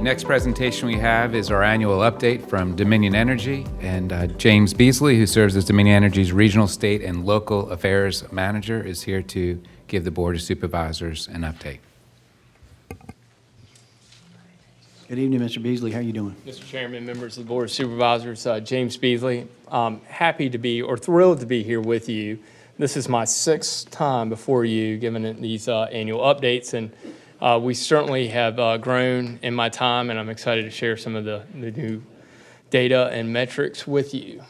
next presentation we have is our annual update from Dominion Energy, and James Beazley, who serves as Dominion Energy's Regional, State, and Local Affairs Manager, is here to give the Board of Supervisors an update. Good evening, Mr. Beazley. How are you doing? Mr. Chairman, members of the Board of Supervisors, James Beazley. Happy to be, or thrilled to be here with you. This is my sixth time before you, given these annual updates, and we certainly have grown in my time, and I'm excited to share some of the new data and metrics with you.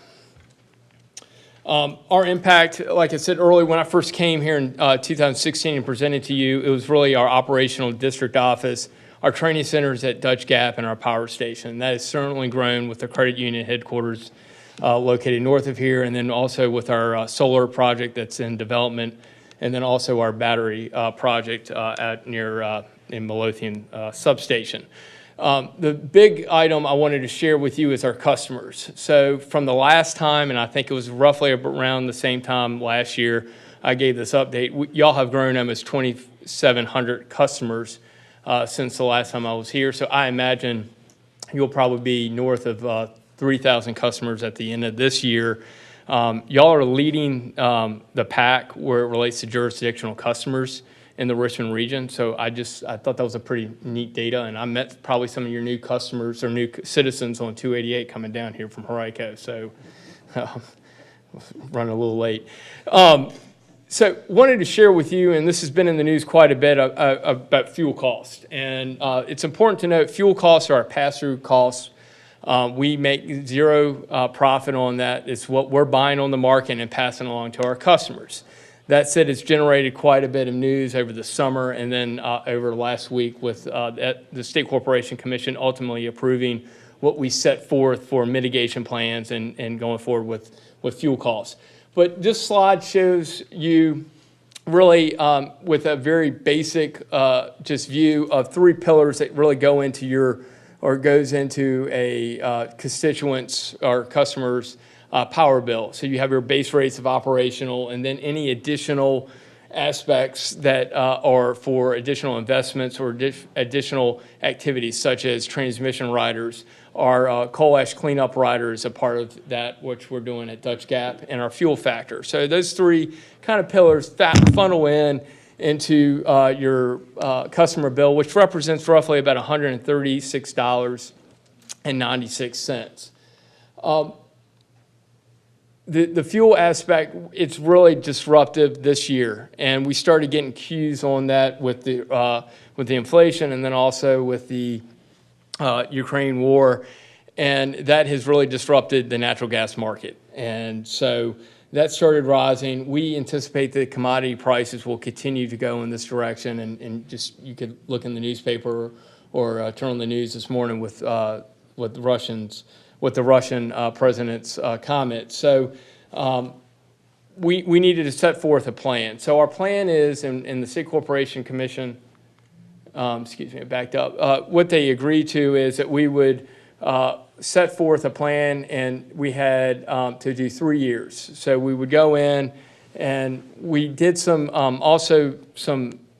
Our impact, like I said earlier, when I first came here in 2016 and presented to you, it was really our operational district office, our training centers at Dutch Gap, and our power station. That has certainly grown with the credit union headquarters located north of here, and then also with our solar project that's in development, and then also our battery project in Midlothian substation. The big item I wanted to share with you is our customers. So from the last time, and I think it was roughly around the same time last year, I gave this update. Y'all have grown almost 2,700 customers since the last time I was here. So I imagine you'll probably be north of 3,000 customers at the end of this year. Y'all are leading the pack where it relates to jurisdictional customers in the Richmond region. So I thought that was a pretty neat data, and I met probably some of your new customers or new citizens on 288 coming down here from Henrico. So running a little late. So wanted to share with you, and this has been in the news quite a bit, about fuel costs. And it's important to note fuel costs are our pass-through costs. We make zero profit on that. It's what we're buying on the market and passing along to our customers. That said, it's generated quite a bit of news over the summer and then over last week with the State Corporation Commission ultimately approving what we set forth for mitigation plans and going forward with fuel costs. But this slide shows you really with a very basic just view of three pillars that really go into your or goes into a constituent's or customer's power bill. So you have your base rates of operational and then any additional aspects that are for additional investments or additional activities such as transmission riders. Our coal ash cleanup rider is a part of that, which we're doing at Dutch Gap, and our fuel factor. So those three kind of pillars funnel into your customer bill, which represents roughly about $136.96. The fuel aspect, it's really disruptive this year, and we started getting cues on that with the inflation and then also with the Ukraine war, and that has really disrupted the natural gas market. And so that started rising. We anticipate that commodity prices will continue to go in this direction, and just you could look in the newspaper or turn on the news this morning with the Russian president's comment. So we needed to set forth a plan. So our plan is, in the State Corporation Commission, I backed up. What they agreed to is that we would set forth a plan, and we had to do 3 years. So we would go in, and we did when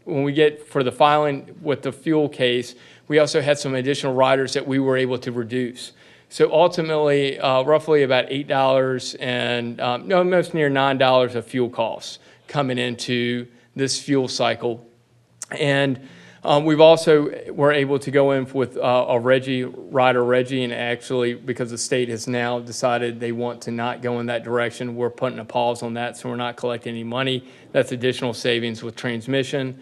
we get for the filing with the fuel case, we also had some additional riders that we were able to reduce. So ultimately, roughly about $8 and almost near $9 of fuel costs coming into this fuel cycle. And we've also were able to go in with a rider, and actually because the state has now decided they want to not go in that direction, we're putting a pause on that, so we're not collecting any money. That's additional savings with transmission.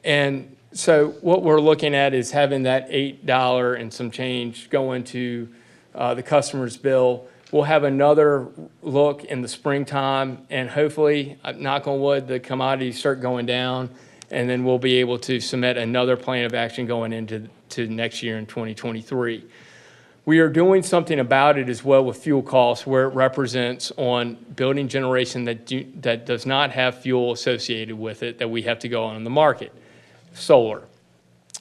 And so what we're looking at is having that $8 and some change go into the customer's bill. We'll have another look in the springtime, and hopefully, knock on wood, the commodities start going down, and then we'll be able to submit another plan of action going into next year in 2023. We are doing something about it as well with fuel costs, where it represents on building generation that does not have fuel associated with it that we have to go on the market. Solar,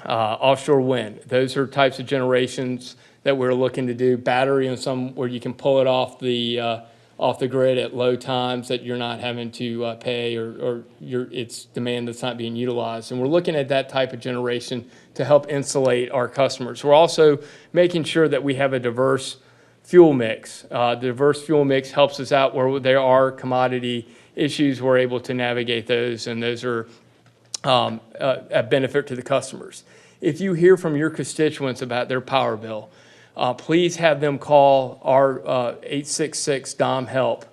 offshore wind, those are types of generations that we're looking to do. Battery on some where you can pull it off the off the grid at low times that you're not having to pay, or it's demand that's not being utilized. And we're looking at that type of generation to help insulate our customers. We're also making sure that we have a diverse fuel mix. The diverse fuel mix helps us out where there are commodity issues. We're able to navigate those, and those are a benefit to the customers. If you hear from your constituents about their power bill, please have them call our 866 DOM Help.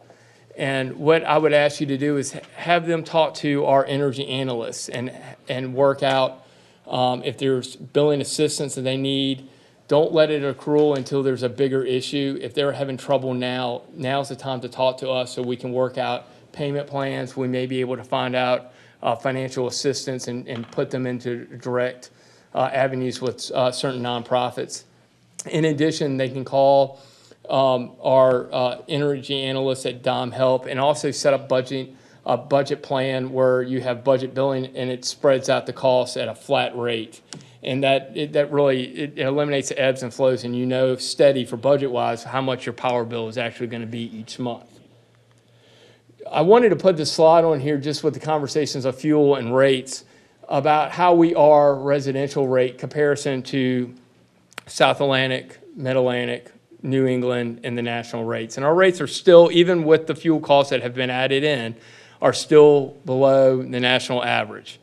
And what I would ask you to do is have them talk to our energy analysts and work out if there's billing assistance that they need. Don't let it accrue until there's a bigger issue. If they're having trouble now, now's the time to talk to us so we can work out payment plans. We may be able to find out financial assistance and put them into direct avenues with certain nonprofits. In addition, they can call our energy analysts at DOM Help and also set up a budget plan where you have budget billing and it spreads out the costs at a flat rate. And that really eliminates the ebbs and flows, and you know steady for budget-wise how much your power bill is actually going to be each month. I wanted to put this slide on here just with the conversations of fuel and rates about how we are residential rate comparison to South Atlantic, Mid-Atlantic, New England, and the national rates. And our rates are still, even with the fuel costs that have been added in, are still below the national average.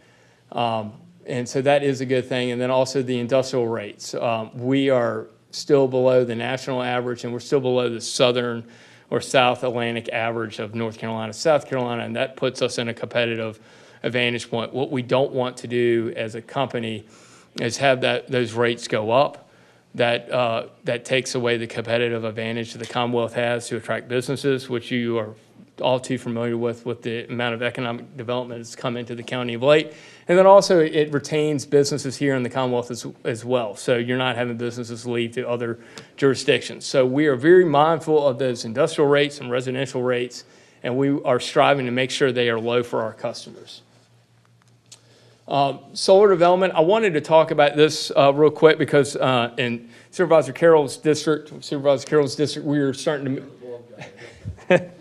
And so that is a good thing. And then also the industrial rates. We are still below the national average, and we're still below the southern or South Atlantic average of North Carolina, South Carolina, and that puts us in a competitive advantage point. What we don't want to do as a company is have those rates go up. That takes away the competitive advantage that the Commonwealth has to attract businesses, which you are all too familiar with the amount of economic development that's come into the county of late. And then also it retains businesses here in the Commonwealth as well. So you're not having businesses leave to other jurisdictions. So we are very mindful of those industrial rates and residential rates, and we are striving to make sure they are low for our customers. Solar development, I wanted to talk about this real quick because in Supervisor Carroll's district, we are starting to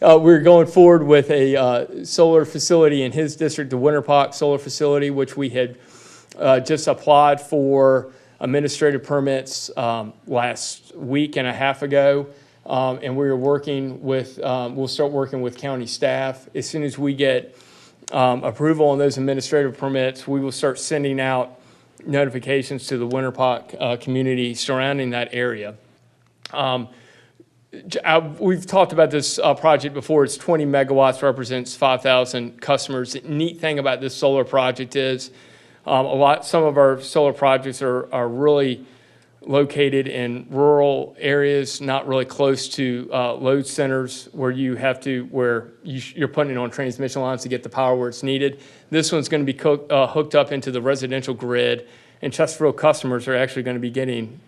we're going forward with a solar facility in his district, the Winter Park Solar Facility, which we had just applied for administrative permits last week and a half ago. And we are working with, we'll start working with county staff. As soon as we get approval on those administrative permits, we will start sending out notifications to the Winter Park community surrounding that area. We've talked about this project before. It's 20 megawatts, represents 5,000 customers. The neat thing about this solar project is some of our solar projects are really located in rural areas, not really close to load centers where you're putting it on transmission lines to get the power where it's needed. This one's going to be hooked up into the residential grid, and Chesterfield customers are actually going to be getting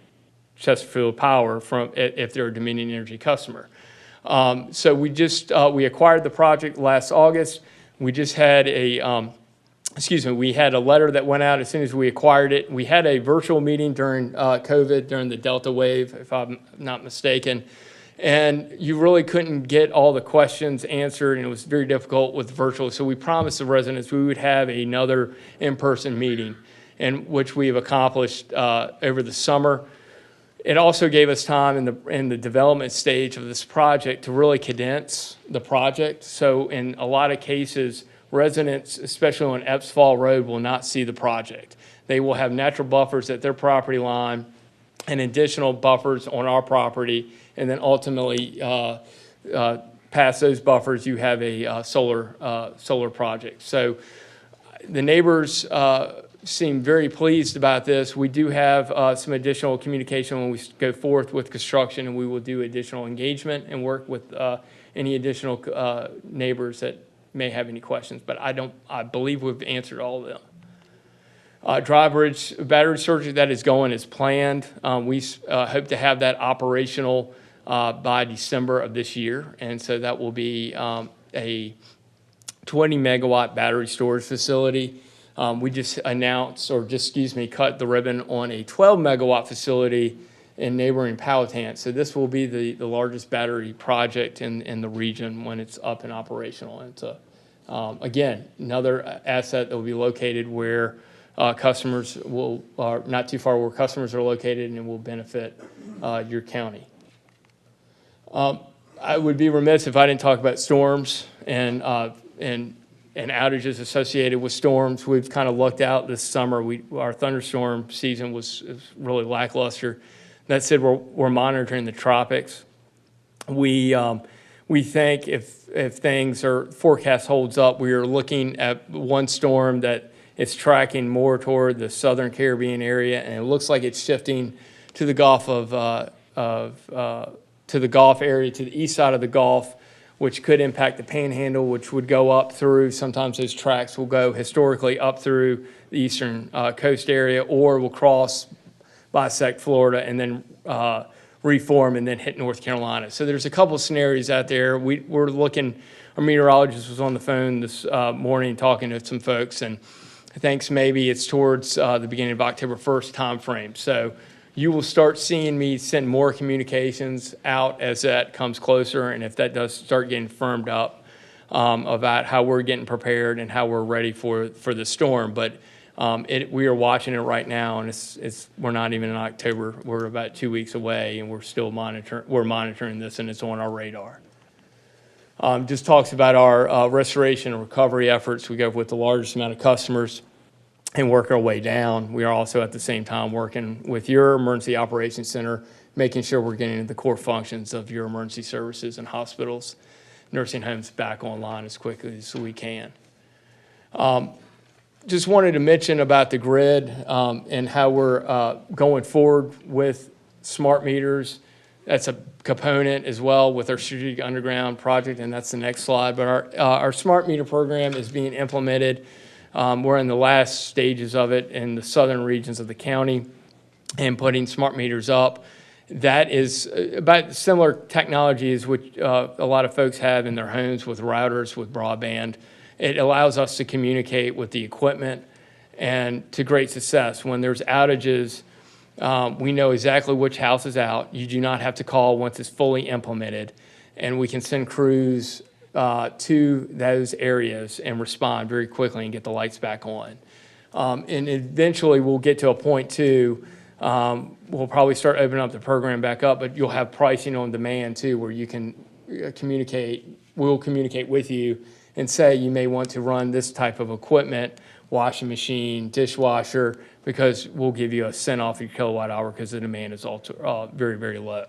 Chesterfield power if they're a Dominion Energy customer. So we acquired the project last August. We just had we had a letter that went out as soon as we acquired it. We had a virtual meeting during COVID, during the Delta wave, if I'm not mistaken. And you really couldn't get all the questions answered, and it was very difficult with virtual. So we promised the residents we would have another in-person meeting, and which we have accomplished over the summer. It also gave us time in the development stage of this project to really condense the project. So in a lot of cases, residents, especially on Epps Fall Road, will not see the project. They will have natural buffers at their property line and additional buffers on our property, and then ultimately past those buffers, you have a solar project. So the neighbors seem very pleased about this. We do have some additional communication when we go forth with construction, and we will do additional engagement and work with any additional neighbors that may have any questions. But I believe we've answered all of them. Dry Bridge battery storage that is going as planned. We hope to have that operational by December of this year, and so that will be a 20 megawatt battery storage facility. We just announced, cut the ribbon on a 12 megawatt facility in neighboring Powhatan. So this will be the largest battery project in the region when it's up and operational. And it's again, another asset that will be located where customers will, not too far where customers are located, and will benefit your county. I would be remiss if I didn't talk about storms and outages associated with storms. We've kind of lucked out this summer. Our thunderstorm season was really lackluster. That said, we're monitoring the tropics. We think if things or forecast holds up, we are looking at one storm that it's tracking more toward the southern Caribbean area, and it looks like it's shifting to the Gulf to the Gulf area, to the east side of the Gulf, which could impact the Panhandle, which would go up through. Sometimes those tracks will go historically up through the eastern coast area, or will cross, bisect Florida, and then reform and then hit North Carolina. So there's a couple of scenarios out there. We're looking. Our meteorologist was on the phone this morning talking to some folks, and thinks maybe it's towards the beginning of October 1st timeframe. So you will start seeing me send more communications out as that comes closer, and if that does start getting firmed up about how we're getting prepared and how we're ready for the storm. But we are watching it right now, and we're not even in October. We're about 2 weeks away, and we're still monitoring this, and it's on our radar. Just talks about our restoration and recovery efforts. We go with the largest amount of customers and work our way down. We are also at the same time working with your emergency operations center, making sure we're getting into the core functions of your emergency services and hospitals, nursing homes back online as quickly as we can. Just wanted to mention about the grid and how we're going forward with smart meters. That's a component as well with our strategic underground project, and that's the next slide. But our smart meter program is being implemented. We're in the last stages of it in the southern regions of the county and putting smart meters up. That is about similar technologies which a lot of folks have in their homes with routers, with broadband. It allows us to communicate with the equipment, and to great success. When there's outages, we know exactly which house is out. You do not have to call once it's fully implemented, and we can send crews to those areas and respond very quickly and get the lights back on. And eventually we'll get to a point too, we'll probably start opening up the program back up, but you'll have pricing on demand too, where you can we'll communicate with you and say you may want to run this type of equipment, washing machine, dishwasher, because we'll give you a cent off your kilowatt hour because the demand is very, very low.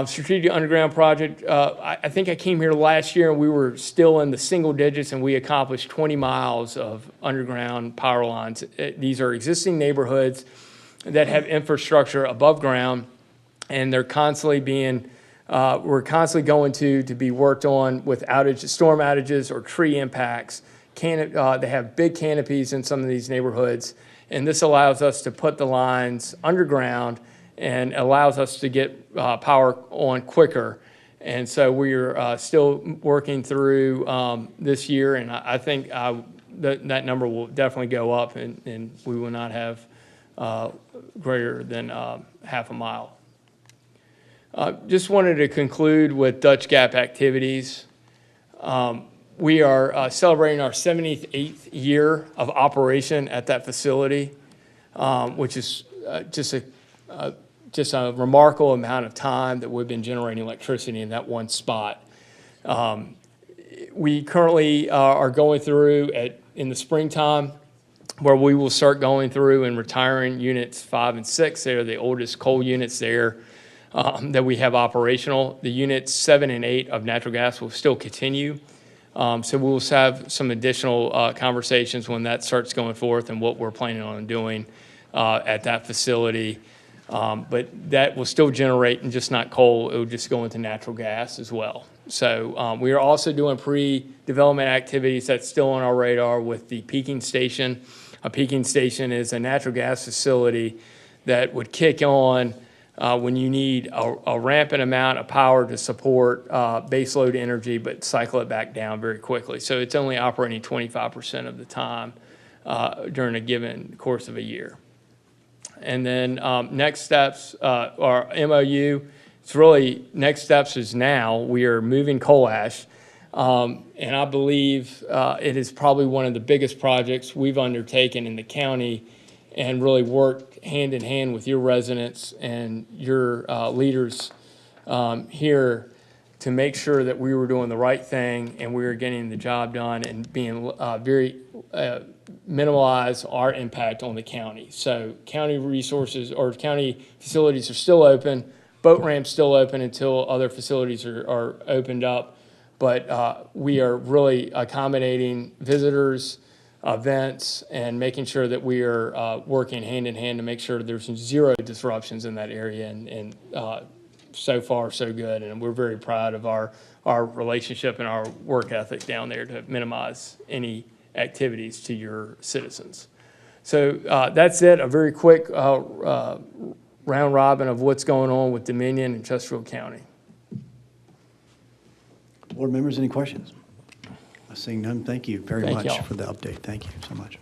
Strategic Underground Project, I think I came here last year and we were still in the single digits, and we accomplished 20 miles of underground power lines. These are existing neighborhoods that have infrastructure above ground, and they're constantly we're constantly going to be worked on with storm outages or tree impacts. They have big canopies in some of these neighborhoods, and this allows us to put the lines underground and allows us to get power on quicker. And so we're still working through this year, and I think that number will definitely go up, and we will not have greater than half a mile. Just wanted to conclude with Dutch Gap activities. We are celebrating our 78th year of operation at that facility, which is just a remarkable amount of time that we've been generating electricity in that one spot. We currently are going through in the springtime, where we will start going through and retiring units 5 and 6. They're the oldest coal units there that we have operational. The units 7 and 8 of natural gas will still continue. So we'll have some additional conversations when that starts going forth and what we're planning on doing at that facility. But that will still generate, and just not coal, it will just go into natural gas as well. So we are also doing pre-development activities that's still on our radar with the peaking station. A peaking station is a natural gas facility that would kick on when you need a rampant amount of power to support baseload energy, but cycle it back down very quickly. So it's only operating 25% of the time during a given course of a year. And then next steps are MOU. It's really, next steps is now, we are moving coal ash. And I believe it is probably one of the biggest projects we've undertaken in the county, and really worked hand in hand with your residents and your leaders here to make sure that we were doing the right thing and we were getting the job done and being minimize our impact on the county. So county resources or county facilities are still open, boat ramps still open until other facilities are opened up. But we are really accommodating visitors, events, and making sure that we are working hand in hand to make sure there's zero disruptions in that area. And so far, so good. And we're very proud of our relationship and our work ethic down there to minimize any activities to your citizens. So that's it, a very quick round robin of what's going on with Dominion and Chesterfield County. Board members, any questions? Seeing none, thank you very Thank much y'all. for the update. Thank you so much.